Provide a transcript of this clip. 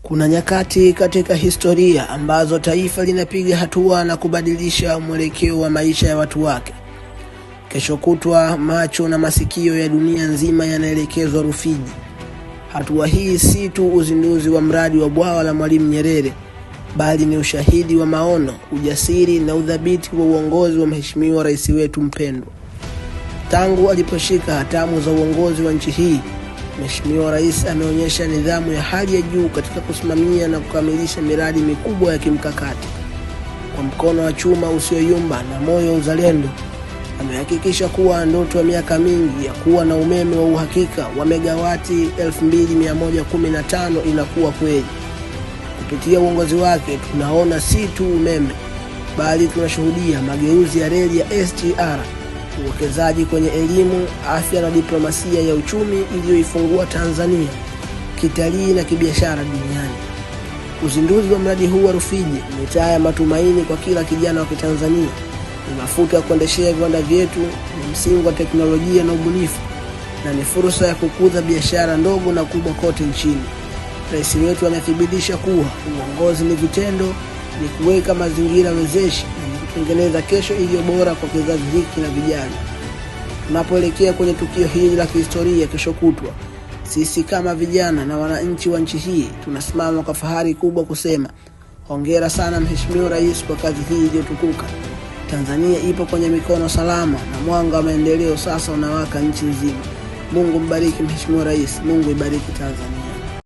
Kuna nyakati katika historia ambazo taifa linapiga hatua na kubadilisha mwelekeo wa maisha ya watu wake. Kesho kutwa macho na masikio ya dunia nzima yanaelekezwa Rufiji. Hatua hii si tu uzinduzi wa mradi wa bwawa la Mwalimu Nyerere, bali ni ushahidi wa maono, ujasiri na udhabiti wa uongozi wa Mheshimiwa Rais wetu mpendwa. Tangu aliposhika hatamu za uongozi wa nchi hii, Mheshimiwa Rais ameonyesha nidhamu ya hali ya juu katika kusimamia na kukamilisha miradi mikubwa ya kimkakati. Kwa mkono wa chuma usioyumba na moyo wa uzalendo, amehakikisha kuwa ndoto ya miaka mingi ya kuwa na umeme wa uhakika wa megawati 2115 inakuwa kweli. Kupitia uongozi wake tunaona si tu umeme, bali tunashuhudia mageuzi ya reli ya SGR, uwekezaji kwenye elimu, afya na diplomasia ya uchumi iliyoifungua Tanzania kitalii na kibiashara duniani. Uzinduzi wa mradi huu wa Rufiji ni taa ya matumaini kwa kila kijana wa Kitanzania. Ni mafuta ya kuendeshea viwanda vyetu, ni msingi wa teknolojia na ubunifu, na ni fursa ya kukuza biashara ndogo na kubwa kote nchini. Rais wetu amethibitisha kuwa uongozi ni vitendo, ni kuweka mazingira wezeshi na kutengeneza kesho iliyo bora kwa kizazi hiki na vijana. Tunapoelekea kwenye tukio hili la kihistoria kesho kutwa, sisi kama vijana na wananchi wa nchi hii tunasimama kwa fahari kubwa kusema hongera sana Mheshimiwa Rais kwa kazi hii iliyotukuka. Tanzania ipo kwenye mikono salama na mwanga wa maendeleo sasa unawaka nchi nzima. Mungu mbariki Mheshimiwa Rais, Mungu ibariki Tanzania.